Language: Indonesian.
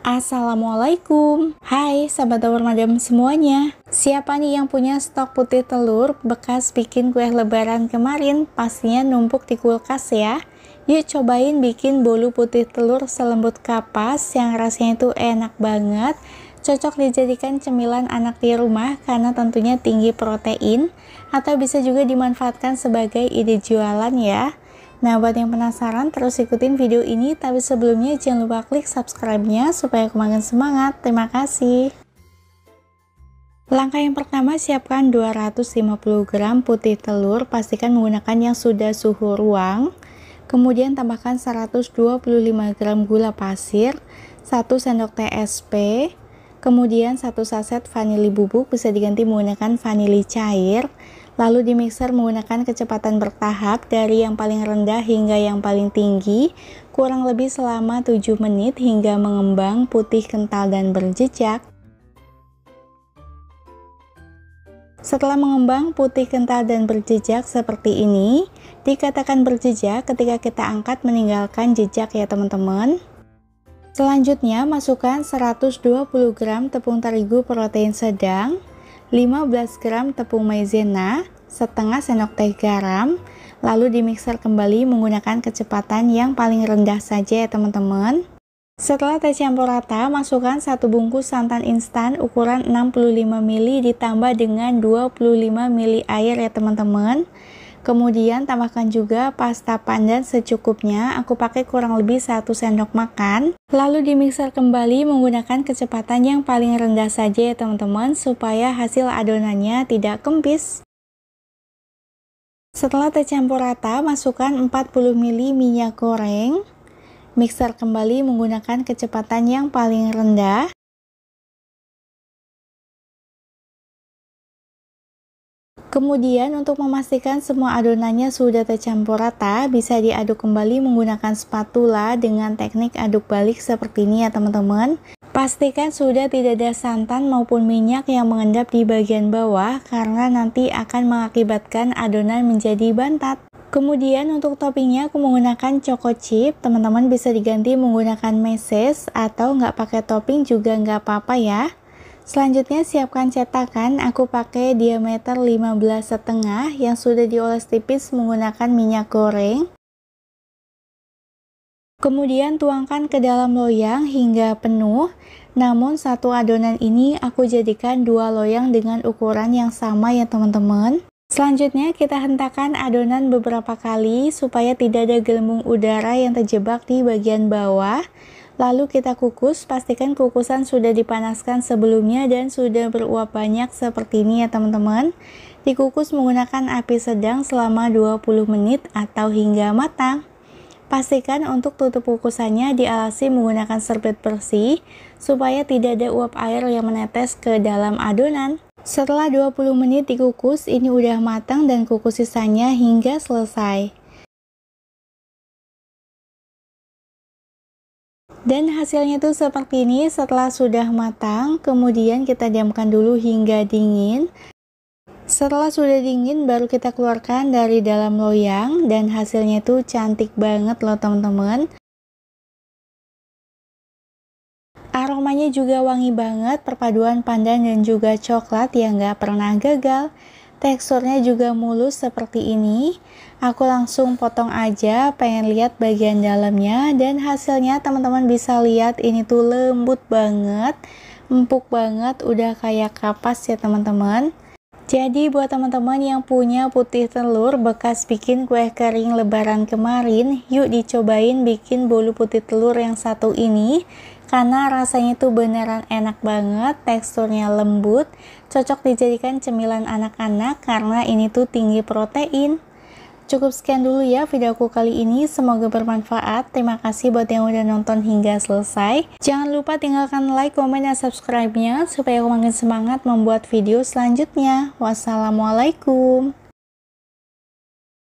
Assalamualaikum. Hai sahabat dapur madam semuanya. Siapa nih yang punya stok putih telur bekas bikin kue lebaran kemarin? Pastinya numpuk di kulkas ya. Yuk cobain bikin bolu putih telur selembut kapas yang rasanya itu enak banget. Cocok dijadikan cemilan anak di rumah karena tentunya tinggi protein, atau bisa juga dimanfaatkan sebagai ide jualan ya. Nah, buat yang penasaran, terus ikutin video ini, tapi sebelumnya jangan lupa klik subscribe-nya supaya aku makin semangat. Terima kasih. Langkah yang pertama, siapkan 250 gram putih telur, pastikan menggunakan yang sudah suhu ruang. Kemudian tambahkan 125 gram gula pasir, 1 sendok teh SP, kemudian 1 saset vanili bubuk, bisa diganti menggunakan vanili cair. Lalu dimixer menggunakan kecepatan bertahap dari yang paling rendah hingga yang paling tinggi, kurang lebih selama 7 menit hingga mengembang putih kental dan berjejak. Setelah mengembang putih kental dan berjejak seperti ini, dikatakan berjejak ketika kita angkat meninggalkan jejak ya teman-teman. Selanjutnya masukkan 120 gram tepung terigu protein sedang, 15 gram tepung maizena, setengah sendok teh garam, lalu dimixer kembali menggunakan kecepatan yang paling rendah saja ya teman-teman. Setelah tercampur rata, masukkan 1 bungkus santan instan ukuran 65 ml ditambah dengan 25 ml air ya teman-teman. Kemudian tambahkan juga pasta pandan secukupnya, aku pakai kurang lebih 1 sendok makan. Lalu dimixer kembali menggunakan kecepatan yang paling rendah saja ya teman-teman, supaya hasil adonannya tidak kempis. Setelah tercampur rata, masukkan 40 ml minyak goreng. Mixer kembali menggunakan kecepatan yang paling rendah. Kemudian untuk memastikan semua adonannya sudah tercampur rata, bisa diaduk kembali menggunakan spatula dengan teknik aduk balik seperti ini ya teman-teman. Pastikan sudah tidak ada santan maupun minyak yang mengendap di bagian bawah karena nanti akan mengakibatkan adonan menjadi bantat. Kemudian untuk toppingnya aku menggunakan choco chip, teman-teman bisa diganti menggunakan meses atau nggak pakai topping juga nggak apa-apa ya. Selanjutnya siapkan cetakan, aku pakai diameter 15,5 yang sudah dioles tipis menggunakan minyak goreng. Kemudian tuangkan ke dalam loyang hingga penuh, namun satu adonan ini aku jadikan 2 loyang dengan ukuran yang sama ya teman-teman. Selanjutnya kita hentakan adonan beberapa kali supaya tidak ada gelembung udara yang terjebak di bagian bawah. Lalu kita kukus, pastikan kukusan sudah dipanaskan sebelumnya dan sudah beruap banyak seperti ini ya teman-teman. Dikukus menggunakan api sedang selama 20 menit atau hingga matang. Pastikan untuk tutup kukusannya dialasi menggunakan serbet bersih supaya tidak ada uap air yang menetes ke dalam adonan. Setelah 20 menit dikukus, ini udah matang dan kukus sisanya hingga selesai. Dan hasilnya tuh seperti ini setelah sudah matang, kemudian kita diamkan dulu hingga dingin. Setelah sudah dingin baru kita keluarkan dari dalam loyang dan hasilnya tuh cantik banget loh teman-teman. Aromanya juga wangi banget, perpaduan pandan dan juga coklat yang gak pernah gagal. Teksturnya juga mulus seperti ini. Aku langsung potong aja, pengen lihat bagian dalamnya, dan hasilnya teman-teman bisa lihat ini tuh lembut banget, empuk banget, udah kayak kapas ya teman-teman. Jadi buat teman-teman yang punya putih telur bekas bikin kue kering lebaran kemarin, yuk dicobain bikin bolu putih telur yang satu ini. Karena rasanya tuh beneran enak banget, teksturnya lembut, cocok dijadikan cemilan anak-anak karena ini tuh tinggi protein. Cukup sekian dulu ya videoku kali ini, semoga bermanfaat. Terima kasih buat yang udah nonton hingga selesai. Jangan lupa tinggalkan like, komen, dan subscribe-nya supaya aku makin semangat membuat video selanjutnya. Wassalamualaikum.